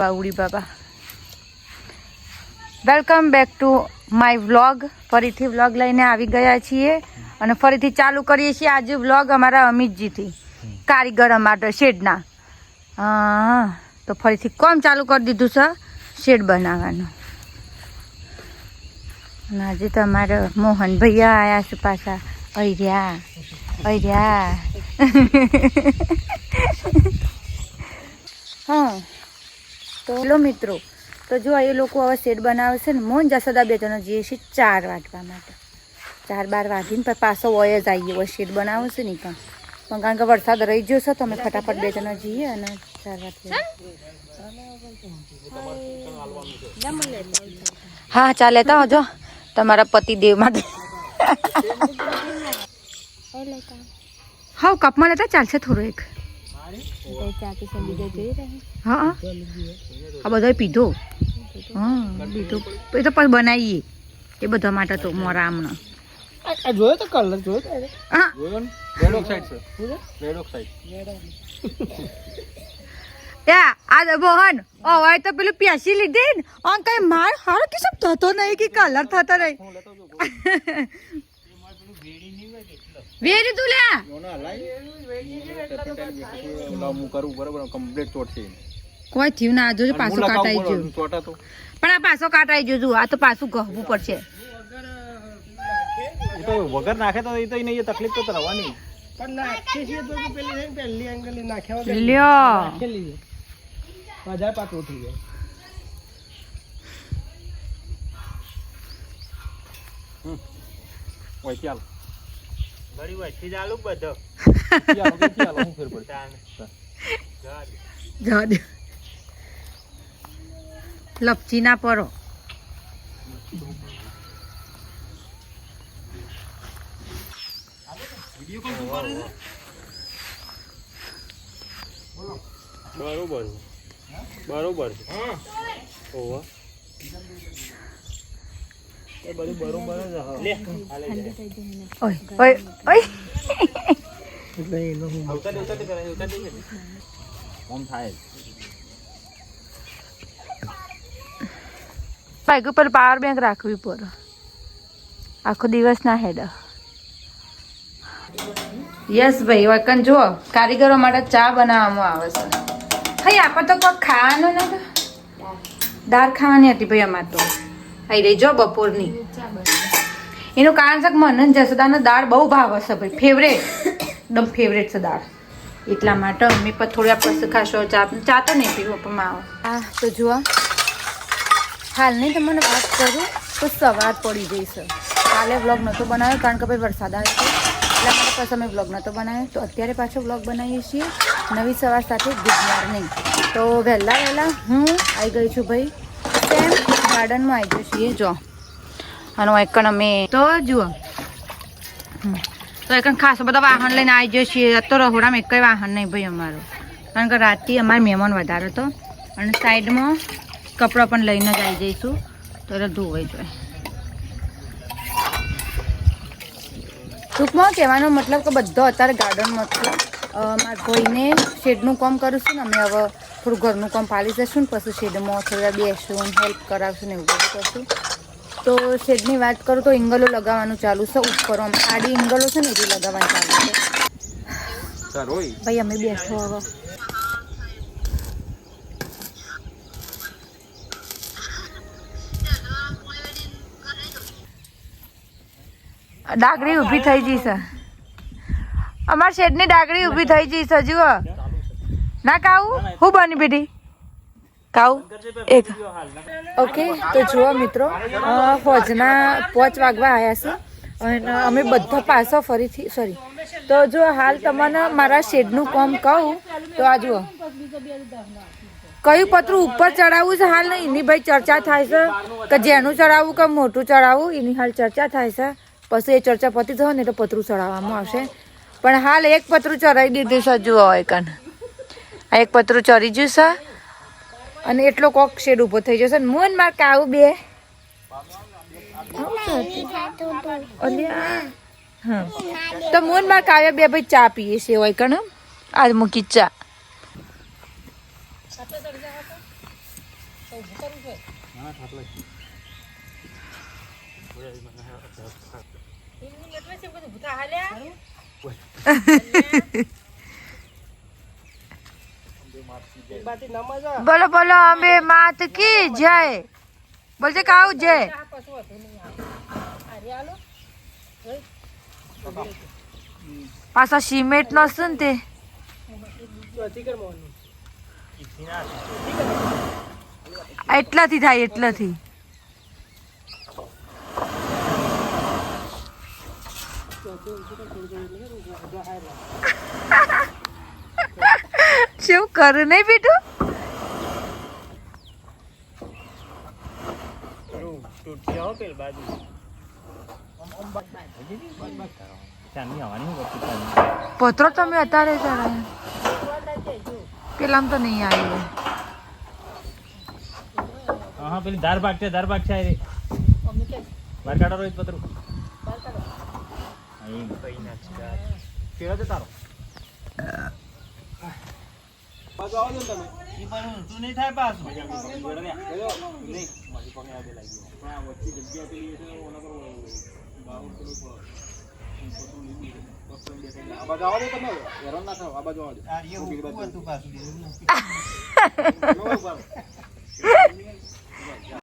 બાઉડી બાબા welcome back to my vlog. ફરીથી vlog લઈને આવી ગયા છીએ અને ફરીથી ચાલુ કરીએ છીએ આજે વ્લોગ અમારા અમિતજીથી, કારીગર અમારા શેડના. તો ફરીથી કોમ ચાલુ કરી દીધું છે શેડ બનાવવાનું. અને આજે તમારા મોહન ભૈયા આવ્યા છે પાછા. અર્યા હા તો હેલો મિત્રો, તો જો એ લોકો હવે શેડ બનાવે છે ને. મોહન જસોદા બે જણા જઈએ છીએ 4 વાગવા માટે. 4-12 વાગીને પણ પાછો વય જ આવીએ. હવે શેડ બનાવે છે ને પણ કારણ કે વરસાદ રહી ગયો છે તો અમે ફટાફટ 2 જણા જઈએ અને 4 વાગે. હા ચાલે લેતા જો તમારા પતિદેવ માટે. હા કપમાં લેતા ચાલશે થોડું એક. હા આ બધા પીધો. હા પીધો એ તો પછી બનાવીએ એ બધા માટે તો મોરા આમનો જોયો તો કલર જોયો તો. હા રેડ ઓક્સાઇડ છે. રેડ ઓક્સાઇડ યા આ મોહન ઓય તો પેલું પ્યાસી લીધી ને ઓન કઈ માર હારો કે સબ થતો નહીં કે કલર થતો નહીં. વેરી તું લે કરું બરાબર કમ્પ્લીટ ચોટશે. કોઈ થયું ના જોજો પાછું કાટાઈ ગયું. પણ આ પાછો કાટાઈ ગયો. જો આ તો પાછું ગહવું પડશે. એ તો વગર નાખે તો એ તો નહીં તકલીફ તો રહેવાની. પણ નાખી છે તો પહેલી એંગલ નાખ્યા લ્યો નાખેલી વધારે પાતળું થઈ જાય. ઓય ચાલ બડી વચ્ચે ચાલુ બધો ચાલો હું ફેર પડે જા દે લપચી ના પડો. બરોબર બરોબર હા ઓવા એ બધું બરોબર જ લે હાલે ઓય ઓય ઓય એટલે એનો હું ઉતાર દે ઓમ થાય. બાઈક ઉપર પાવર બેંક રાખવી પડે. આખો દિવસ ના હેડ. યસ ભાઈ વકન જુઓ કારીગરો માટે ચા બનાવવામાં આવે છે. હા આપણે તો કોઈ ખાવાનું નથી. દાળ ખાવાની હતી ભાઈ અમારે તો આવી રહી જો બપોરની. એનું કારણ છે કે મને જસોદાનો દાળ બહુ ભાવે છે ભાઈ. ફેવરેટ એકદમ ફેવરેટ છે દાળ. એટલા માટે અમે પણ થોડી આપણે ખાશો ચા તો નહીં પીવું પણ આવે. હા તો જુઓ હાલની તમને વાત કરું તો સવાર પડી ગઈ છે. કાલે વ્લોગ નહોતો બનાવ્યો કારણ કે ભાઈ વરસાદ આવે છે એટલા માટે પછી અમે વ્લોગ નહોતો બનાવ્યો. તો અત્યારે પાછો વ્લોગ બનાવીએ છીએ નવી સવાર સાથે ગુડ મોર્નિંગ. તો વહેલા હું આવી ગઈ છું ભાઈ સેમ ગાર્ડનમાં આવી ગઈ છીએ જો. અને એકણ અમે તો જુઓ તો એકણ ખાસ બધા વાહન લઈને આવી જઈએ છીએ. તો રહોડામાં એક વાહન નહીં ભાઈ અમારું કારણ કે રાતથી અમારે મહેમાન વધારે હતો. અને સાઈડમાં કપડાં પણ લઈને જ આવી જઈશું તો એટલે ધોવાઈ જાય. ટૂંકમાં કહેવાનો મતલબ કે બધો અત્યારે ગાર્ડનમાં છે. મારા ભાઈને શેડનું કામ કરું છું ને અમે હવે થોડું ઘરનું કામ પાડી જઈશું ને પછી શેડમાં થોડા બેસું હેલ્પ કરાવશું ને એવું બધું કરશું. તો શેડની વાત કરું તો ઇંગલો લગાવવાનું ચાલુ છે. ઉપર આડી ઇંગલો છે ને એ લગાવવાનું ચાલુ છે ભાઈ. અમે બેસો હવે. ડાગરી ઊભી થઈ ગઈ છે. અમાર શેડની ડાગરી ઊભી થઈ ગઈ છે. જુઓ ના કાવું હું બની બેટી કાવું એક. ઓકે તો જુઓ મિત્રો ફોજના 5 વાગવા આવ્યા છે અને અમે બધા પાછો ફરીથી સોરી. તો જો હાલ તમને મારા શેડનું કામ કહું તો આ જુઓ કયું પતરું ઉપર ચડાવવું છે હાલ નહીં એની ભાઈ ચર્ચા થાય છે કે જેનું ચડાવવું કે મોટું ચડાવવું એની હાલ ચર્ચા થાય છે. પછી એ ચર્ચા પતી થયો ને તો પતરું ચડાવવામાં આવશે. પણ હાલ એક પતરું ચડાવી દીધું છે જુઓ હોય કન. આ એક પતરું ચડી ગયું છે અને એટલો કોક શેડ ઊભો થઈ જશે. મોન માર કાવું બે હા તો મોન માર કાવ્યા બે ભાઈ ચા પીએ છે હોય કન. આજ મૂકી ચા હા થાકલો છે. બોલો બોલો અંબે માત કી જય. બોલજે કાઉ જય. પાછા સિમેન્ટ નો છે ને તે એટલાથી થાય એટલાથી. શું કરું નહીં બેટું? તૂટી જાઓ પેલ બાજુ. ચાંદની આવવાની હું કરતી ચાંદની. પત્રો તમે અત્યારે ચડાયા પેલામ તો નહીં આવ્યું. હા પેલી ધાર ભાગ છે આ રે. બાર કાઢો રોહિત પતરું. અહીં કઈ ના કેળો છે તારો. બાજુ આવો ને તમે. ઈ પણ તું નહીં થાય પાછું. નહીં મારી પગે આગે લાગી. હા વચ્ચે જગ્યા પેલી છે ઓના પર બાઉ પેલું આ બાજુ આવો ને તમે. હેરાન ના થાવ આ બાજુ આવો. આ રે હું તું પાછું.